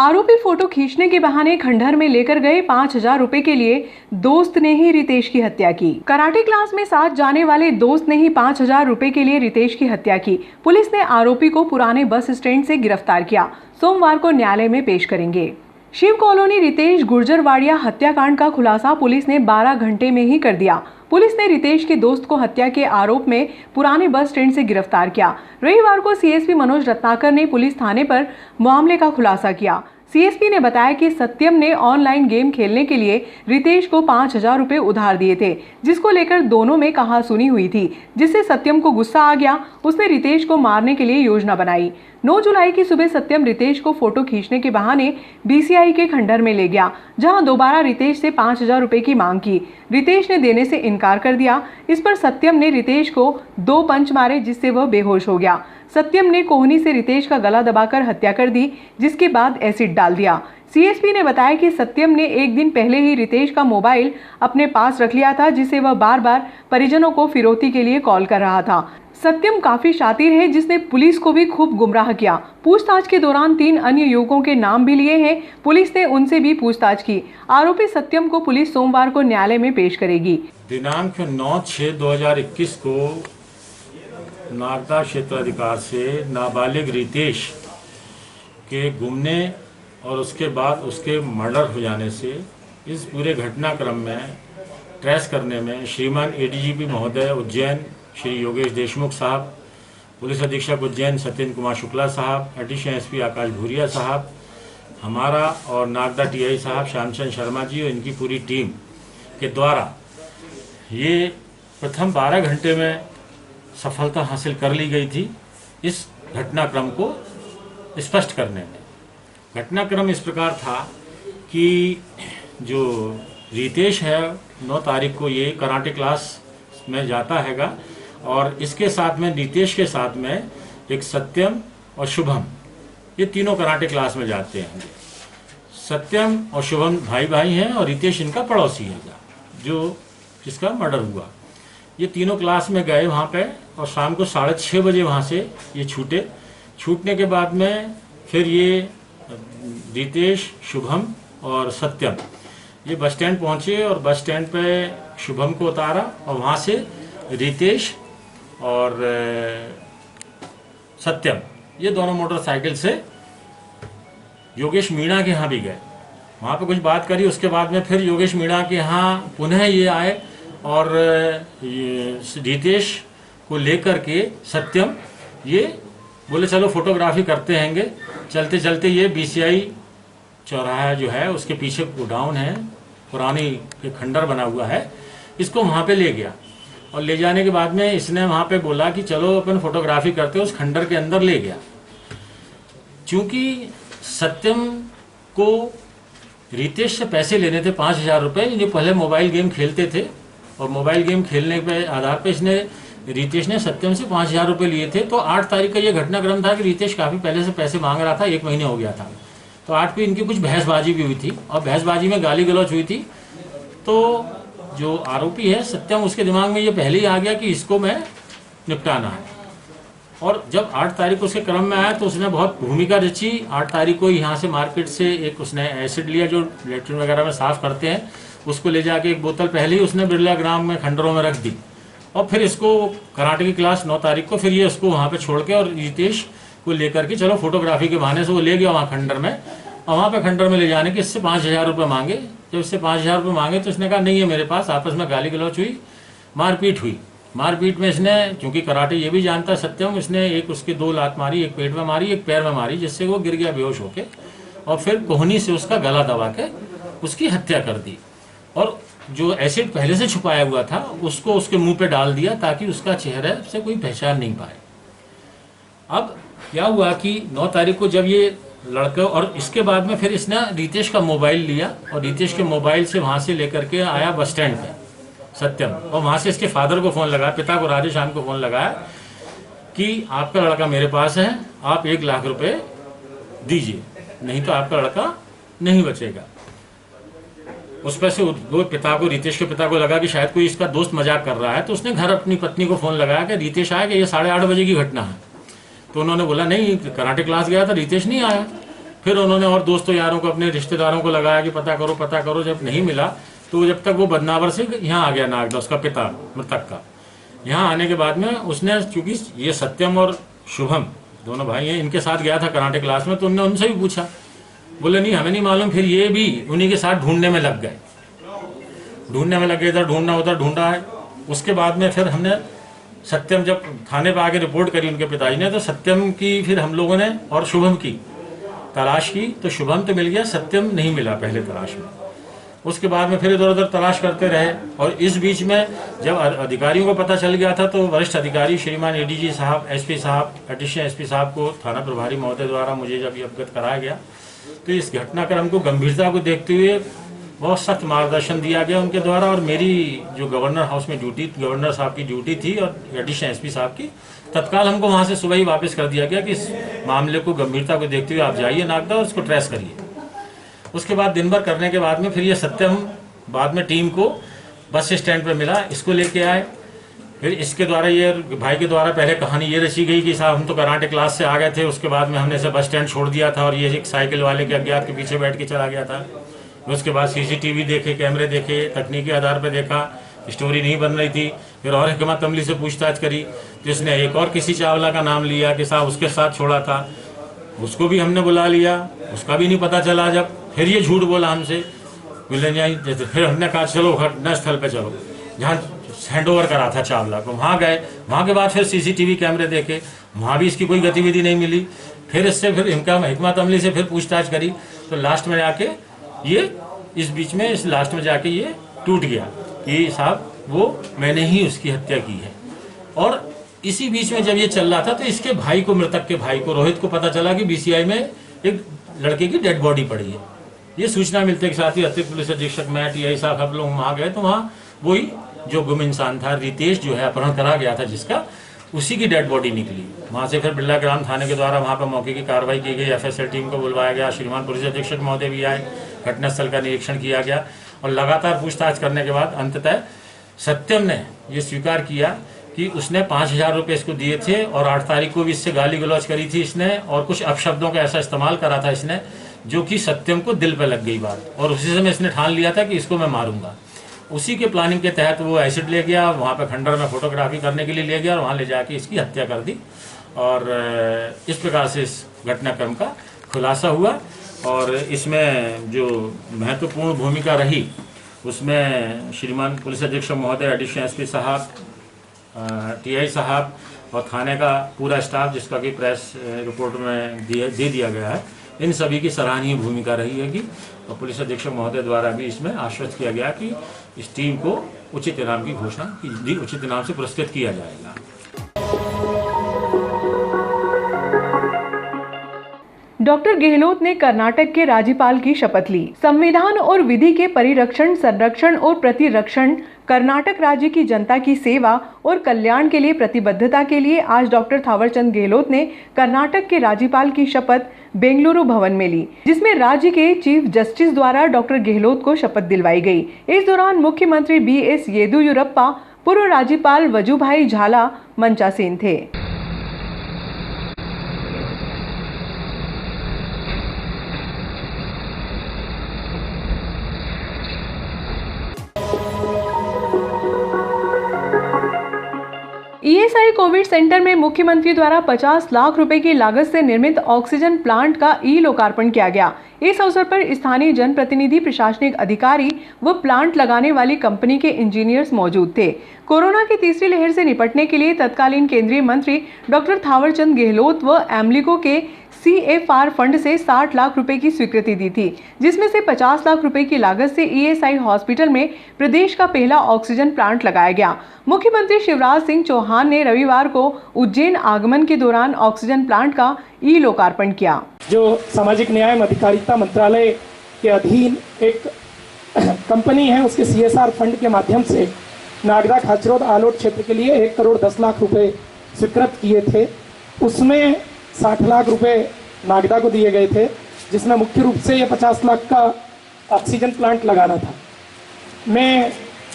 आरोपी फोटो खींचने के बहाने खंडहर में लेकर गए 5,000 रुपए के लिए दोस्त ने ही रितेश की हत्या की। कराटे क्लास में साथ जाने वाले दोस्त ने ही 5,000 रुपए के लिए रितेश की हत्या की। पुलिस ने आरोपी को पुराने बस स्टैंड से गिरफ्तार किया। सोमवार को न्यायालय में पेश करेंगे। शिव कॉलोनी रितेश गुर्जरवाड़िया हत्याकांड का खुलासा पुलिस ने 12 घंटे में ही कर दिया। पुलिस ने रितेश के दोस्त को हत्या के आरोप में पुराने बस स्टैंड से गिरफ्तार किया। रविवार को सीएसपी मनोज रत्नाकर ने पुलिस थाने पर मामले का खुलासा किया। सीएसपी ने बताया कि सत्यम ने ऑनलाइन गेम खेलने के लिए रितेश को 5,000 रुपए उधार दिए थे, जिसको लेकर दोनों में कहासुनी हुई थी, जिससे सत्यम को गुस्सा आ गया। उसने रितेश को मारने के लिए योजना बनाई। 9 जुलाई की सुबह सत्यम रितेश को फोटो खींचने के बहाने बीसीआई के खंडहर में ले गया, जहां दोबारा रितेश से 5,000 रुपए की मांग की। रितेश ने देने से इनकार कर दिया। इस पर सत्यम ने रितेश को 2 पंच मारे, जिससे वह बेहोश हो गया। सत्यम ने कोहनी से रितेश का गला दबाकर हत्या कर दी, जिसके बाद एसिड डाल दिया। सीएसपी ने बताया कि सत्यम ने एक दिन पहले ही रितेश का मोबाइल अपने पास रख लिया था, जिसे वह बार बार परिजनों को फिरौती के लिए कॉल कर रहा था। सत्यम काफी शातिर है, जिसने पुलिस को भी खूब गुमराह किया। पूछताछ के दौरान 3 अन्य युवकों के नाम भी लिए हैं। पुलिस ने उनसे भी पूछताछ की। आरोपी सत्यम को पुलिस सोमवार को न्यायालय में पेश करेगी। दिनांक 9/6/2021 को नागदा क्षेत्राधिकार से नाबालिग रितेश के गुमने और उसके बाद उसके मर्डर हो जाने से इस पूरे घटनाक्रम में ट्रेस करने में श्रीमान एडीजीपी महोदय उज्जैन श्री योगेश देशमुख साहब, पुलिस अधीक्षक उज्जैन सत्येंद्र कुमार शुक्ला साहब, एडिशनल एसपी आकाश भूरिया साहब, हमारा और नागदा टीआई साहब श्यामचंद शर्मा जी और इनकी पूरी टीम के द्वारा ये प्रथम 12 घंटे में सफलता हासिल कर ली गई थी इस घटनाक्रम को स्पष्ट करने में। घटनाक्रम इस प्रकार था कि जो रितेश है 9 तारीख को ये कराटे क्लास में जाता हैगा और इसके साथ में रितेश के साथ में एक सत्यम और शुभम, ये तीनों कराटे क्लास में जाते हैं। सत्यम और शुभम भाई भाई हैं और रितेश इनका पड़ोसी है जो जिसका मर्डर हुआ। ये तीनों क्लास में गए वहाँ पे और शाम को 6:30 बजे वहाँ से ये छूटे। छूटने के बाद में फिर ये रितेश, शुभम और सत्यम ये बस स्टैंड पहुँचे और बस स्टैंड पे शुभम को उतारा और वहाँ से रितेश और सत्यम ये दोनों मोटरसाइकिल से योगेश मीणा के यहाँ भी गए। वहाँ पे कुछ बात करी, उसके बाद में फिर योगेश मीणा के यहाँ पुनः ये आए और रितेश को लेकर के सत्यम ये बोले चलो फोटोग्राफी करते हैंगे। चलते चलते ये बीसीआई चौराहा जो है उसके पीछे गोडाउन है, पुरानी खंडर बना हुआ है, इसको वहाँ पे ले गया और ले जाने के बाद में इसने वहाँ पे बोला कि चलो अपन फोटोग्राफी करते, उस खंडर के अंदर ले गया। चूँकि सत्यम को रितेश से पैसे लेने थे 5,000 रुपये, जो पहले मोबाइल गेम खेलते थे और मोबाइल गेम खेलने के आधार पे इसने रितेश ने सत्यम से 5,000 रुपये लिए थे। तो 8 तारीख का ये घटनाक्रम था कि रितेश काफ़ी पहले से पैसे मांग रहा था, 1 महीने हो गया था। तो 8 को इनकी कुछ बहसबाजी भी हुई थी और बहसबाजी में गाली गलौज हुई थी। तो जो आरोपी है सत्यम, उसके दिमाग में ये पहले ही आ गया कि इसको मैं निपटाना है। और जब 8 तारीख को उसके क्रम में आया तो उसने बहुत भूमिका रची। 8 तारीख को यहाँ से मार्केट से एक उसने एसिड लिया जो लेटरिन वगैरह में साफ़ करते हैं, उसको ले जाके एक बोतल पहले ही उसने बिरला ग्राम में खंडरों में रख दी और फिर इसको कराटे की क्लास 9 तारीख को फिर ये उसको वहाँ पे छोड़ के और रितेश को लेकर के चलो फोटोग्राफी के बहाने से वो ले गया वहाँ खंडर में। और वहाँ पे खंडर में ले जाने के इससे 5,000 रुपये मांगे। जब इससे 5,000 रुपये मांगे तो इसने कहा नहीं है मेरे पास। आपस में गाली गलौच हुई, मारपीट हुई। मारपीट में इसने, क्योंकि कराटे ये भी जानता है सत्यम, इसने एक उसके 2 लात मारी, एक पेट में मारी, एक पैर में मारी, जिससे वो गिर गया बेहोश होके और फिर कोहनी से उसका गला दबा के उसकी हत्या कर दी। और जो एसिड पहले से छुपाया हुआ था उसको उसके मुंह पे डाल दिया ताकि उसका चेहरा से कोई पहचान नहीं पाए। अब क्या हुआ कि 9 तारीख को जब ये लड़का, और इसके बाद में फिर इसने रितेश का मोबाइल लिया और रितेश के मोबाइल से वहाँ से लेकर के आया बस स्टैंड पे सत्यम, और वहाँ से इसके फादर को फ़ोन लगाया, पिता को राधेश्याम को फ़ोन लगाया कि आपका लड़का मेरे पास है, आप 1 लाख रुपए दीजिए, नहीं तो आपका लड़का नहीं बचेगा। उस पर से वो पिता को, रितेश के पिता को लगा कि शायद कोई इसका दोस्त मजाक कर रहा है, तो उसने घर अपनी पत्नी को फ़ोन लगाया कि रितेश आया कि ये 8:30 बजे की घटना है। तो उन्होंने बोला नहीं, कराटे क्लास गया था, रितेश नहीं आया। फिर उन्होंने और दोस्तों यारों को, अपने रिश्तेदारों को लगाया कि पता करो पता करो। जब नहीं मिला तो जब तक वो बदनावर से यहाँ आ गया नागदा, उसका पिता मृतक का। यहाँ आने के बाद में उसने, चूंकि ये सत्यम और शुभम दोनों भाई हैं, इनके साथ गया था कराटे क्लास में, तो उनने उनसे भी पूछा, बोले नहीं हमें नहीं मालूम। फिर ये भी उन्हीं के साथ ढूंढने में लग गए, इधर ढूंढना उधर ढूंढा है। उसके बाद में फिर हमने सत्यम, जब थाने पर आके रिपोर्ट करी उनके पिताजी ने, तो सत्यम की फिर हम लोगों ने और शुभम की तलाश की। तो शुभम तो मिल गया, सत्यम नहीं मिला पहले तलाश में। उसके बाद में फिर इधर उधर तलाश करते रहे। और इस बीच में जब अधिकारियों को पता चल गया था, तो वरिष्ठ अधिकारी श्रीमान एडीजी साहब, एसपी साहब, एडिशनल एसपी साहब को थाना प्रभारी महोदय द्वारा मुझे जब ये अवगत कराया गया, तो इस घटनाक्रम को गंभीरता को देखते हुए बहुत सख्त मार्गदर्शन दिया गया उनके द्वारा। और मेरी जो गवर्नर हाउस में ड्यूटी, गवर्नर साहब की ड्यूटी थी और एडिशनल एसपी साहब की, तत्काल हमको वहाँ से सुबह ही वापस कर दिया गया कि इस मामले को गंभीरता को देखते हुए आप जाइए नागदा और इसको ट्रेस करिए। उसके बाद दिन भर करने के बाद में फिर ये सत्यम बाद में टीम को बस स्टैंड पर मिला, इसको लेके आए। फिर इसके द्वारा, ये भाई के द्वारा पहले कहानी ये रची गई कि साहब हम तो कराटे क्लास से आ गए थे, उसके बाद में हमने इसे बस स्टैंड छोड़ दिया था और ये एक साइकिल वाले के अज्ञात के पीछे बैठ के चला गया था। उसके बाद सीसीटीवी देखे, कैमरे देखे, तकनीकी आधार पर देखा, स्टोरी नहीं बन रही थी। फिर और हिकमत अमली से पूछताछ करी, तो इसने एक और किसी चावला का नाम लिया कि साहब उसके साथ छोड़ा था, उसको भी हमने बुला लिया, उसका भी नहीं पता चला। जब फिर ये झूठ बोला हमसे, मिलने जाए, फिर हमने कहा चलो घटना स्थल पे चलो, जहाँ हैंड ओवर करा था चावला को, वहाँ गए। वहाँ के बाद फिर सीसीटीवी कैमरे देखे, वहाँ भी इसकी कोई गतिविधि नहीं मिली। फिर इससे फिर हिकमत अमली से फिर पूछताछ करी, तो लास्ट में जाके ये इस बीच में इस लास्ट में जाके ये टूट गया कि साहब वो मैंने ही उसकी हत्या की है। और इसी बीच में जब ये चल रहा था, तो इसके भाई को, मृतक के भाई को, रोहित को पता चला कि बीसीआई में एक लड़के की डेड बॉडी पड़ी है। ये सूचना मिलते के साथ ही अतिरिक्त पुलिस अधीक्षक मैं, टीआई साहब, हम लोग वहाँ गए, तो वहाँ वही जो गुम इंसान था, रितेश जो है, अपहरण करा गया था जिसका, उसी की डेड बॉडी निकली। वहाँ से फिर बिरला ग्राम थाने के द्वारा वहाँ पर मौके की कार्रवाई की गई, एफएसएल टीम को बुलवाया गया, श्रीमान पुलिस अधीक्षक महोदय भी आए, घटनास्थल का निरीक्षण किया गया। और लगातार पूछताछ करने के बाद अंततः सत्यम ने ये स्वीकार किया कि उसने 5,000 रुपये इसको दिए थे और 8 तारीख को भी इससे गाली गलौज करी थी इसने, और कुछ अपशब्दों का ऐसा इस्तेमाल करा था इसने, जो कि सत्यम को दिल पे लग गई बात। और उसी समय इसने ठान लिया था कि इसको मैं मारूंगा। उसी के प्लानिंग के तहत वो एसिड ले गया, वहाँ पे खंडर में फोटोग्राफी करने के लिए ले गया और वहाँ ले जाके इसकी हत्या कर दी। और इस प्रकार से इस घटनाक्रम का खुलासा हुआ। और इसमें जो महत्वपूर्ण भूमिका रही, उसमें श्रीमान पुलिस अधीक्षक महोदय, एडिशनल एसपी साहब, टीआई साहब और थाने का पूरा स्टाफ, जिसका कि प्रेस रिपोर्ट में दे दिया गया है, इन सभी की सराहनीय भूमिका रही है। और पुलिस अधीक्षक महोदय द्वारा भी इसमें आश्वस्त किया गया कि इस टीम को उचित इनाम की घोषणा की, उचित इनाम से पुरस्कृत किया जाएगा। डॉक्टर गहलोत ने कर्नाटक के राज्यपाल की शपथ ली। संविधान और विधि के परिरक्षण, संरक्षण और प्रतिरक्षण, कर्नाटक राज्य की जनता की सेवा और कल्याण के लिए प्रतिबद्धता के लिए आज डॉक्टर थावरचंद गहलोत ने कर्नाटक के राज्यपाल की शपथ बेंगलुरु भवन में ली, जिसमें राज्य के चीफ जस्टिस द्वारा डॉक्टर गहलोत को शपथ दिलवाई गई। इस दौरान मुख्यमंत्री बीएस येदियुरप्पा, पूर्व राज्यपाल वजुभाई झाला मंचासीन थे। ईएसआई कोविड सेंटर में मुख्यमंत्री द्वारा 50 लाख रुपए की लागत से निर्मित ऑक्सीजन प्लांट का लोकार्पण किया गया। इस अवसर पर स्थानीय जनप्रतिनिधि, प्रशासनिक अधिकारी व प्लांट लगाने वाली कंपनी के इंजीनियर्स मौजूद थे। कोरोना की तीसरी लहर से निपटने के लिए तत्कालीन केंद्रीय मंत्री डॉक्टर थावरचंद गहलोत व एमलिको के CFR फंड से 60 लाख रुपए की स्वीकृति दी थी, जिसमें से 50 लाख रुपए की लागत से ईएसआई हॉस्पिटल में प्रदेश का पहला ऑक्सीजन प्लांट लगाया गया। मुख्यमंत्री शिवराज सिंह चौहान ने रविवार को उज्जैन आगमन के दौरान ऑक्सीजन प्लांट का लोकार्पण किया। जो सामाजिक न्याय एवं अधिकारिता मंत्रालय के अधीन एक कंपनी है, उसके CSR फंड के माध्यम से नागदा खाचरोद आलोट क्षेत्र के लिए 1 करोड़ 10 लाख रुपए स्वीकृत किए थे। उसमें 60 लाख रुपए नागदा को दिए गए थे, जिसमें मुख्य रूप से ये 50 लाख का ऑक्सीजन प्लांट लगाना था।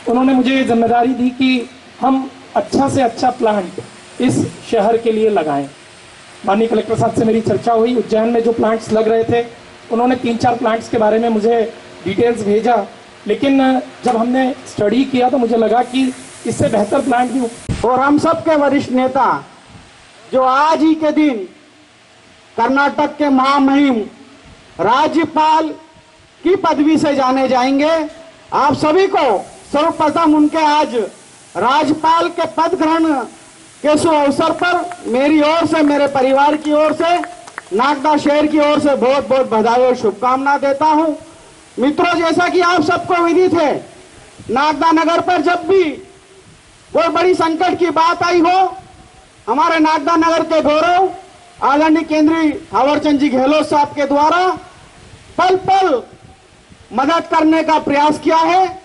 उन्होंने मुझे जिम्मेदारी दी कि हम अच्छा से अच्छा प्लांट इस शहर के लिए लगाएं। माननीय कलेक्टर साहब से मेरी चर्चा हुई। उज्जैन में जो प्लांट्स लग रहे थे उन्होंने 3-4 प्लांट्स के बारे में मुझे डिटेल्स भेजा, लेकिन जब हमने स्टडी किया तो मुझे लगा कि इससे बेहतर प्लांट भी। और हम सब के वरिष्ठ नेता जो आज ही के दिन कर्नाटक के महामहिम राज्यपाल की पदवी से जाने जाएंगे, आप सभी को सर्वप्रथम उनके आज राज्यपाल के पद ग्रहण के शुभ अवसर पर मेरी ओर से, मेरे परिवार की ओर से, नागदा शहर की ओर से बहुत बहुत बधाई और शुभकामना देता हूं। मित्रों, जैसा कि आप सबको विदित है, नागदा नगर पर जब भी कोई बड़ी संकट की बात आई हो, हमारे नागदा नगर के गौरव आदरणीय केंद्रीय थावरचंद जी गहलोत साहब के द्वारा पल पल मदद करने का प्रयास किया है।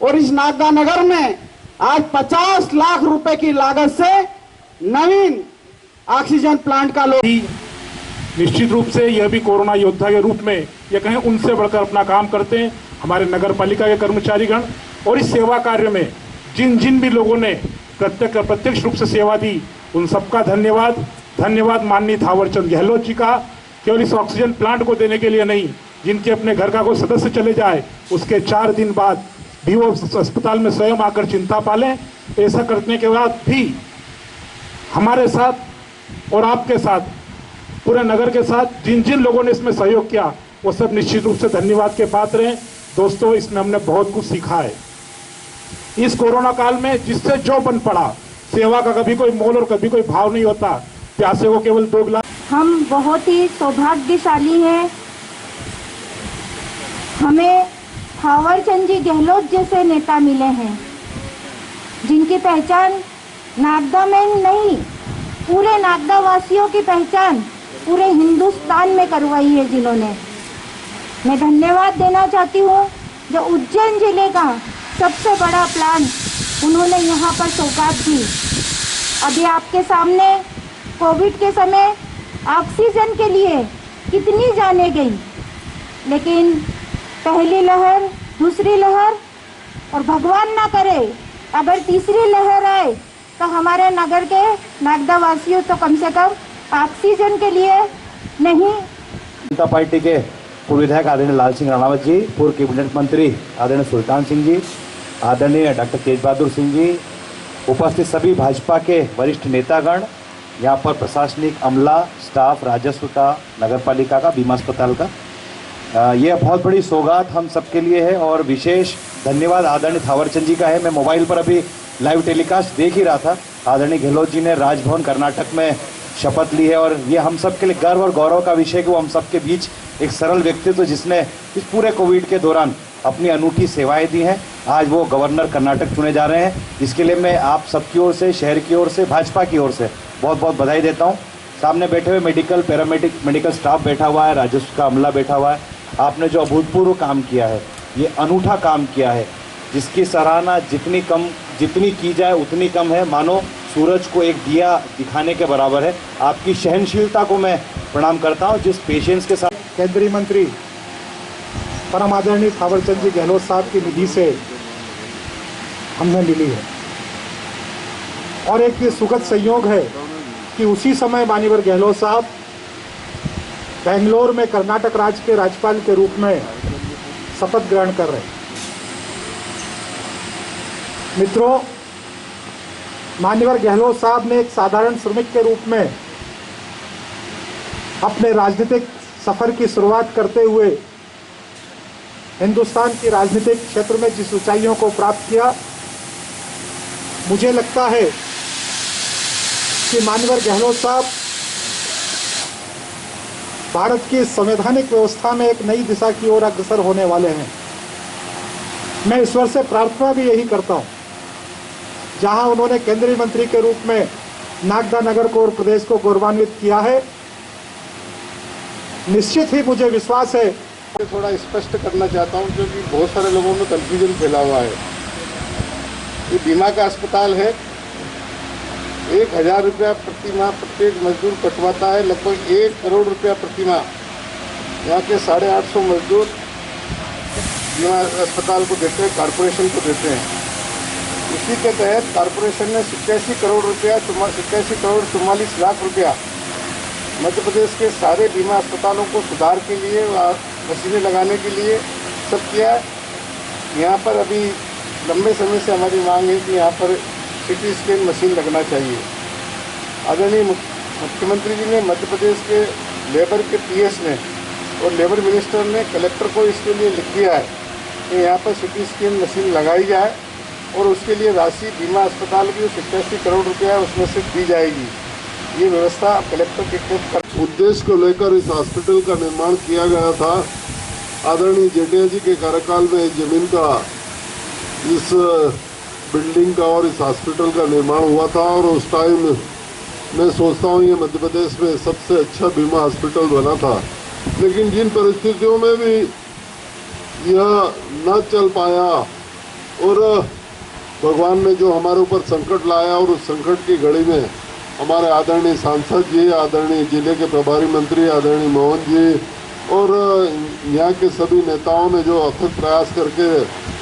और इस नागदा नगर में आज 50 लाख रुपए की लागत से नवीन ऑक्सीजन प्लांट का निश्चित रूप से यह भी कोरोना योद्धा के रूप में ये कहें उनसे बढ़कर अपना काम करते हैं हमारे नगर पालिका के कर्मचारीगण। और इस सेवा कार्य में जिन जिन भी लोगों ने प्रत्यक्ष रूप से सेवा दी, उन सबका धन्यवाद माननीय थावरचंद गहलोत जी का। केवल इस ऑक्सीजन प्लांट को देने के लिए नहीं, जिनके अपने घर का कोई सदस्य चले जाए उसके 4 दिन बाद भी वो अस्पताल में स्वयं आकर चिंता पालें। ऐसा करने के बाद भी हमारे साथ और आपके साथ, पूरे नगर के साथ जिन जिन लोगों ने इसमें सहयोग किया, वो सब निश्चित रूप से धन्यवाद के पात्र हैं। दोस्तों, इसमें हमने बहुत कुछ सीखा है। इस कोरोना काल में जिससे जो बन पड़ा, सेवा का कभी कोई मोल और कभी कोई भाव नहीं होता। प्यासे को केवल 2 गिलास। हम बहुत ही सौभाग्यशाली हैं, हमें थावरचंद जी गहलोत जैसे नेता मिले हैं जिनकी पहचान नागदा में नहीं, पूरे नागदा वासियों की पहचान पूरे हिंदुस्तान में करवाई है जिन्होंने। मैं धन्यवाद देना चाहती हूँ जो उज्जैन जिले का सबसे बड़ा प्लांट उन्होंने यहाँ पर सौगात दी। अभी आपके सामने कोविड के समय ऑक्सीजन के लिए कितनी जानें गई, लेकिन पहली लहर, दूसरी लहर और भगवान ना करे अगर तीसरी लहर आए तो हमारे नगर के नागदा वासियों तो कम से कम ऑक्सीजन के लिए नहीं। जनता पार्टी के पूर्व विधायक आदरणीय लाल सिंह राणावत जी, पूर्व कैबिनेट मंत्री आदरणीय सुल्तान सिंह जी, आदरणीय डॉक्टर तेज बहादुर सिंह जी, उपस्थित सभी भाजपा के वरिष्ठ नेतागण, यहाँ पर प्रशासनिक अमला, स्टाफ, राजस्व का, नगर पालिका का, बीमा अस्पताल का, यह बहुत बड़ी सौगात हम सबके लिए है। और विशेष धन्यवाद आदरणीय थावरचंद जी का है। मैं मोबाइल पर अभी लाइव टेलीकास्ट देख ही रहा था। आदरणीय गहलोत जी ने राजभवन कर्नाटक में शपथ ली है और ये हम सब के लिए गर्व और गौरव का विषय कि वो हम सबके बीच एक सरल व्यक्तित्व जिसने इस पूरे कोविड के दौरान अपनी अनूठी सेवाएं दी हैं, आज वो गवर्नर कर्नाटक चुने जा रहे हैं। इसके लिए मैं आप सबकी ओर से, शहर की ओर से, भाजपा की ओर से बहुत बहुत बधाई देता हूँ। सामने बैठे हुए मेडिकल, मेडिकल स्टाफ बैठा हुआ है, राजस्व का अमला बैठा हुआ है। आपने जो अभूतपूर्व काम किया है, ये अनूठा काम किया है, जिसकी सराहना जितनी की जाए उतनी कम है। मानो सूरज को एक दिया दिखाने के बराबर है। आपकी सहनशीलता को मैं प्रणाम करता हूँ, जिस पेशेंस के साथ केंद्रीय मंत्री परम आदरणीय थावरचंद जी गहलोत साहब की निधि से हमें मिली है। और एक ये सुखद संयोग है कि उसी समय माननीय गहलोत साहब बेंगलोर में कर्नाटक राज्य के राज्यपाल के रूप में शपथ ग्रहण कर रहे हैं। मित्रों, माननीय गहलोत साहब ने एक साधारण श्रमिक के रूप में अपने राजनीतिक सफर की शुरुआत करते हुए हिंदुस्तान की राजनीतिक क्षेत्र में जिस ऊंचाइयों को प्राप्त किया, मुझे लगता है कि माननीय गहलोत साहब भारत की संवैधानिक व्यवस्था में एक नई दिशा की ओर अग्रसर होने वाले हैं। मैं ईश्वर से प्रार्थना भी यही करता हूं, जहां उन्होंने केंद्रीय मंत्री के रूप में नागदा नगर को और प्रदेश को गौरवान्वित किया है, निश्चित ही मुझे विश्वास है। थोड़ा स्पष्ट करना चाहता हूं, क्योंकि बहुत सारे लोगों में कंफ्यूजन फैला हुआ है। ये बीमा का अस्पताल है, 1000 रुपया प्रति माह प्रत्येक मजदूर कटवाता है। लगभग 1 करोड़ रुपया प्रति माह यहाँ के 850 मजदूर बीमा अस्पताल को देते हैं, कॉरपोरेशन को देते हैं। इसी के तहत कॉरपोरेशन ने 87 करोड़ रुपया 87 करोड़ 44 लाख रुपया मध्य प्रदेश के सारे बीमा अस्पतालों को सुधार के लिए मशीनें लगाने के लिए सब किया है। यहाँ पर अभी लंबे समय से हमारी मांग है कि यहाँ पर CT स्कैन मशीन लगना चाहिए। आदरणीय मुख्यमंत्री जी ने, मध्य प्रदेश के लेबर के PS ने और लेबर मिनिस्टर ने कलेक्टर को इसके लिए लिख दिया है कि यहाँ पर CT स्कैन मशीन लगाई जाए और उसके लिए राशि बीमा अस्पताल की जो 87 करोड़ रुपया है उसमें से दी जाएगी। ये व्यवस्था कलेक्टर के कर उद्देश्य को लेकर इस हॉस्पिटल का निर्माण किया गया था। आदरणीय जेठिया जी के कार्यकाल में इस जमीन का, इस बिल्डिंग का और इस हॉस्पिटल का निर्माण हुआ था और उस टाइम मैं सोचता हूँ ये मध्य प्रदेश में सबसे अच्छा बीमा हॉस्पिटल बना था। लेकिन जिन परिस्थितियों में भी यह न चल पाया और भगवान ने जो हमारे ऊपर संकट लाया और उस संकट की घड़ी में हमारे आदरणीय सांसद जी, आदरणीय जिले के प्रभारी मंत्री आदरणीय मोहन जी और यहाँ के सभी नेताओं ने जो अथक प्रयास करके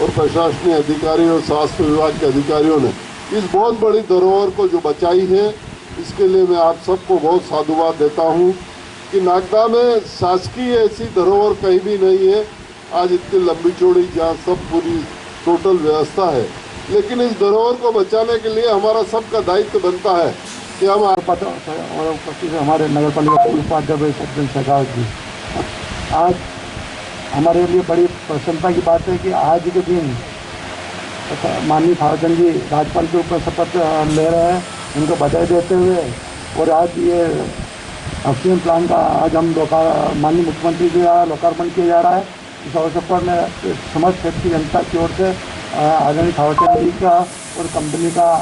और प्रशासनिक अधिकारी और स्वास्थ्य विभाग के अधिकारियों ने इस बहुत बड़ी धरोहर को जो बचाई है, इसके लिए मैं आप सबको बहुत साधुवाद देता हूँ कि नागदा में शासकीय ऐसी धरोहर कहीं भी नहीं है। आज इतनी लंबी चौड़ी जहाँ सब पूरी टोटल व्यवस्था है, लेकिन इस धरोहर को बचाने के लिए हमारा सबका दायित्व बनता है कि हम उपस्थित हमारे नगर पालिका उपाध्यक्ष सज्जन शेखावत जी, आज हमारे लिए बड़ी प्रसन्नता की बात है कि आज के दिन माननीय थावर चंद जी राज्यपाल के रूप में शपथ ले रहे हैं। उनको बधाई देते हुए और आज ये ऑक्सीजन प्लांट का आज हम माननीय मुख्यमंत्री जी द्वारा लोकार्पण किया जा रहा है। इस अवसर पर मैं समस्त क्षेत्र की जनता की ओर से आदरणीय थावर चंद जी का और कंपनी का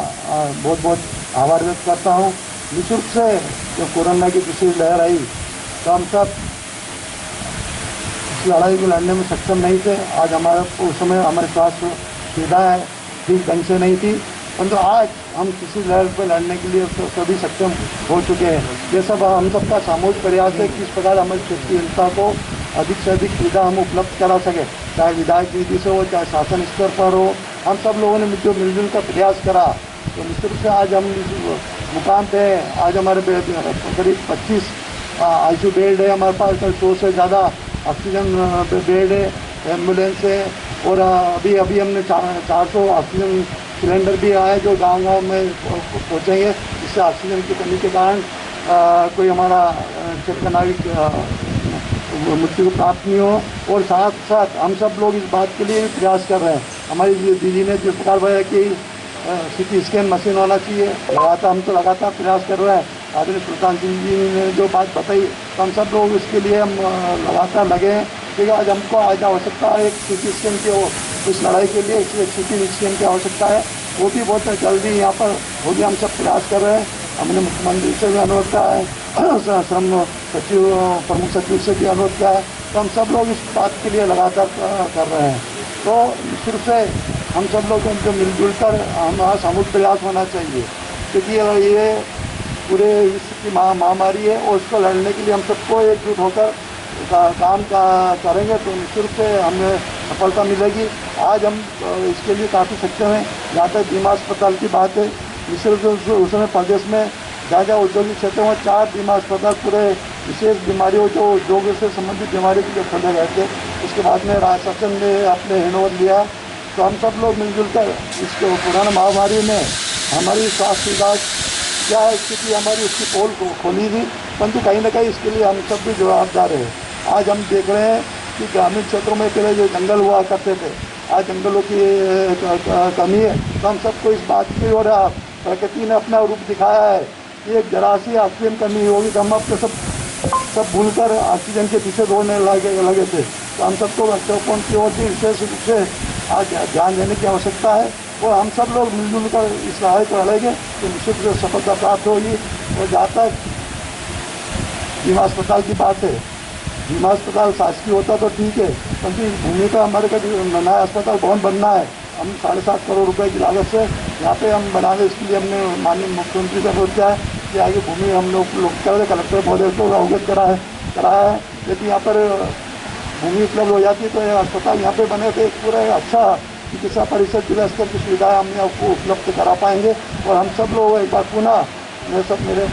बहुत बहुत आभार व्यक्त करता हूँ। निःशुल्क से जब कोरोना की दूसरी लहर आई तो हम सब इस लड़ाई को लड़ने में सक्षम नहीं थे। आज हमारा उस समय हमारे स्वास्थ्य सुविधाएँ ठीक ढंग से नहीं थी, परंतु आज हम किसी लहर पर लड़ने के लिए सभी सक्षम हो चुके हैं। ये सब हम सबका सामूहिक प्रयास है कि इस प्रकार हमारी क्षेत्र की जनता को अधिक से अधिक सुविधा हम उपलब्ध करा सके, चाहे विधायक निधि से हो, चाहे शासन स्तर पर हो। हम सब लोगों ने जो मिलजुल कर प्रयास करा तो निश्चित रूप से आज हम इस मुकाम पे हैं। आज हमारे करीब 25 ICU बेड है हमारे पास, 100 से ज़्यादा ऑक्सीजन बेड है, एम्बुलेंस है और अभी हमने 400 ऑक्सीजन सिलेंडर भी आए जो गांव-गांव में पहुँचेंगे, जिससे ऑक्सीजन की कमी के कारण कोई हमारा क्षेत्र नागरिक मृत्यु को प्राप्त नहीं हो। और साथ साथ हम सब लोग इस बात के लिए भी प्रयास कर रहे हैं। हमारी दीदी ने जिस प्रकार बताया कि CT स्कैन मशीन होना चाहिए, हम तो लगातार प्रयास कर रहे हैं। आदरणीय सुल्तान सिंह जी ने जो बात बताई तो हम सब लोग इसके लिए हम लगातार लगे हैं, क्योंकि आज हमको आज आवश्यकता है एक CT स्कैन की। इस लड़ाई के लिए CT स्कैन की आवश्यकता है, वो भी बहुत जल्दी यहाँ पर होगी। हम सब प्रयास कर रहे हैं। हमने मुख्यमंत्री से भी अनुरोध किया है, श्रम सचिव प्रमुख सचिव से भी अनुरोध किया है, तो हम सब लोग इस बात के लिए लगातार कर रहे हैं। तो फिर से हम सब लोग जो मिलजुल कर हमारा सामूहिक प्रयास होना चाहिए, क्योंकि ये पूरे विश्व की महामारी है और उसको लड़ने के लिए हम सबको एकजुट होकर काम करेंगे तो निश्चित से हमें सफलता मिलेगी। आज हम इसके लिए काफ़ी सक्षम हैं। जहाँ तक बीमा अस्पताल की बात है, निश्चित उस समय प्रदेश में जहाँ औद्योगिक क्षेत्रों में 4 बीमा अस्पताल पूरे विशेष बीमारियों जो उद्योग से संबंधित बीमारी के लिए खोले गए थे। उसके बाद में राज्य शासन ने अपने हैंडओवर लिया, तो हम सब लोग मिलजुल कर इस कोरोना महामारी में हमारी स्वास्थ्य विभाग क्या स्थिति हमारी उसकी पोल खोली थी, परंतु कहीं ना कहीं इसके लिए हम सब भी जवाबदार है। आज हम देख रहे हैं कि ग्रामीण क्षेत्रों में पहले जो जंगल हुआ करते थे, आज जंगलों की कमी है। तो हम सबको इस बात की और प्रकृति ने अपना रूप दिखाया है कि एक जरा सी ऑक्सीजन कमी होगी तो हम अब तो सब भूलकर ऑक्सीजन के पीछे दौड़ने लगे थे। तो हम सबको महत्वपूर्ण की ओर से विशेष रूप से आज ध्यान देने की आवश्यकता है और हम सब लोग मिलजुल कर इस लड़ाई को लड़ेंगे तो निश्चित रूप से सफलता प्राप्त होगी। और जहाँ तक बीमा अस्पताल की बात है, बीमा अस्पताल शासकीय होता तो ठीक है, क्योंकि भूमि का हमारे का नया अस्पताल भवन बनना है। हम 7.5 करोड़ रुपए की लागत से यहाँ पे हम बना रहे, इसके लिए हमने माननीय मुख्यमंत्री का अनुरोध किया है कि आगे भूमि हम लोग कलेक्टर महोदय को अवगत कराया है। यदि यहाँ पर भूमि उपलब्ध हो जाती है तो यह अस्पताल यहाँ पे बने थे पूरा अच्छा चिकित्सा परिषद जिला स्तर की सुविधाएँ हम आपको उपलब्ध करा पाएंगे। और हम सब लोग एक बार पुनः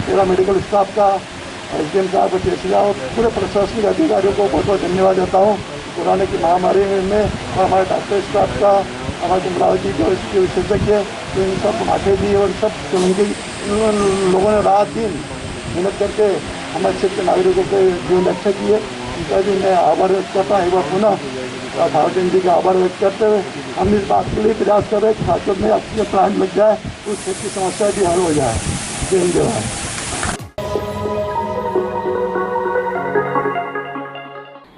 मेरा मेडिकल स्टाफ का SDM साहब, TC साहब, पूरे प्रशासनिक अधिकारियों को बहुत बहुत धन्यवाद देता हूँ। कोरोना की महामारी में और हमारे डॉक्टर स्टाफ का, हमारे अमरावती के इसके विशेषज्ञ, तो इन सब आगे दी और सब उनके लोगों ने रात दिन मेहनत करके हमारे क्षेत्र के नागरिकों के जीवन रक्षा किए। उनका भी मैं आभार व्यक्त करता हूँ। एक बार पुनः भावचंद जी का आभार व्यक्त करते हुए हम इस बात के लिए प्रयास कर रहे हैं कि खासतौर में ऑक्सीजन प्लांट लग जाए, उस क्षेत्र की समस्या भी हल हो जाए। जय हिंद, जय भारत।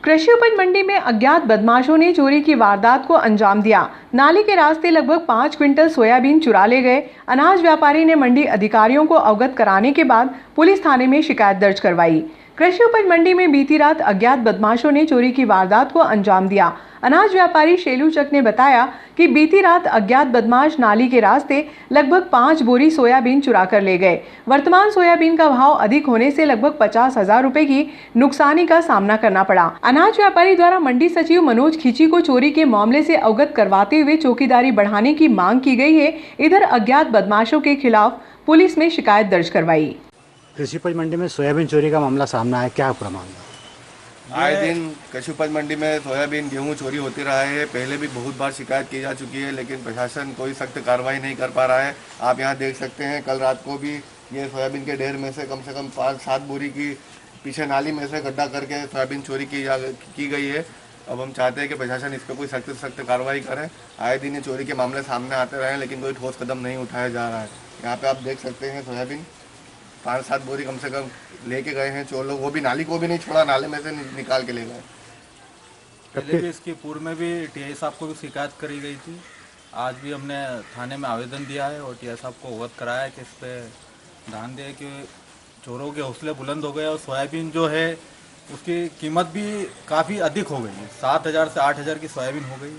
कृषि उपज मंडी में अज्ञात बदमाशों ने चोरी की वारदात को अंजाम दिया। नाली के रास्ते लगभग 5 क्विंटल सोयाबीन चुरा ले गए। अनाज व्यापारी ने मंडी अधिकारियों को अवगत कराने के बाद पुलिस थाने में शिकायत दर्ज करवाई। कृषि उपज मंडी में बीती रात अज्ञात बदमाशों ने चोरी की वारदात को अंजाम दिया। अनाज व्यापारी शेलू चक ने बताया कि बीती रात अज्ञात बदमाश नाली के रास्ते लगभग 5 बोरी सोयाबीन चुरा कर ले गए। वर्तमान सोयाबीन का भाव अधिक होने से लगभग 50,000 रुपए की नुकसानी का सामना करना पड़ा। अनाज व्यापारी द्वारा मंडी सचिव मनोज खींची को चोरी के मामले से अवगत करवाते हुए चौकीदारी बढ़ाने की मांग की गई है। इधर अज्ञात बदमाशों के खिलाफ पुलिस में शिकायत दर्ज करवाई। कृषि उपज मंडी में सोयाबीन चोरी का मामला सामने आया, क्या पूरा मामला? आए दिन कृषि उपज मंडी में सोयाबीन गेहूं चोरी होती रहा है। पहले भी बहुत बार शिकायत की जा चुकी है, लेकिन प्रशासन कोई सख्त कार्रवाई नहीं कर पा रहा है। आप यहां देख सकते हैं, कल रात को भी ये सोयाबीन के ढेर में से कम 5-7 बोरी की पीछे नाली में से गड्ढा करके सोयाबीन चोरी की गई है। अब हम चाहते हैं कि प्रशासन इस पर कोई सख्त कार्रवाई करे। आए दिन ये चोरी के मामले सामने आते रहे, लेकिन कोई ठोस कदम नहीं उठाया जा रहा है। यहाँ पे आप देख सकते हैं सोयाबीन 5-7 बोरी कम से कम लेके गए हैं चोर लोग, वो भी नाली को भी नहीं छोड़ा, नाले में से निकाल के ले गए। पहले भी इसकी पूर्व में भी टीआई साहब को भी शिकायत करी गई थी। आज भी हमने थाने में आवेदन दिया है और टीआई साहब को अवगत कराया है कि इस पर ध्यान दें कि चोरों के हौसले बुलंद हो गए और सोयाबीन जो है उसकी कीमत भी काफ़ी अधिक हो गई है। 7,000 से 8,000 की सोयाबीन हो गई,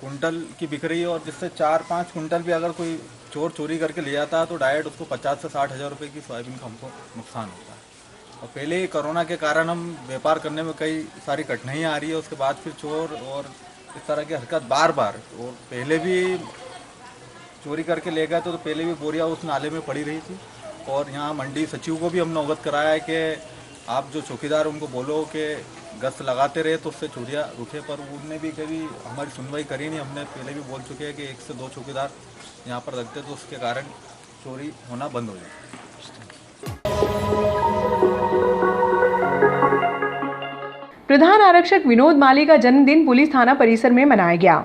कुंटल की बिक रही है। और जिससे 4-5 कुंटल भी अगर कोई चोर चोरी करके ले जाता है तो डायरेक्ट उसको 50 से 60,000 रुपये की सोयाबीन का हमको नुकसान होता है। और पहले ही कोरोना के कारण हम व्यापार करने में कई सारी कठिनाइयाँ आ रही है, उसके बाद फिर चोर और इस तरह की हरकत बार बार। और पहले भी चोरी करके ले गए तो पहले भी बोरियाँ उस नाले में पड़ी रही थी। और यहाँ मंडी सचिव को भी हमने अवगत कराया है कि आप जो चौकीदार उनको बोलो कि गश्त लगाते रहे तो उससे चोरियाँ रुके, पर उनने भी कभी हमारी सुनवाई करी नहीं। हमने पहले भी बोल चुके हैं कि 1 से 2 चौकीदार यहाँ पर रखते तो उसके कारण चोरी होना बंद हो जाए। प्रधान आरक्षक विनोद माली का जन्मदिन पुलिस थाना परिसर में मनाया गया।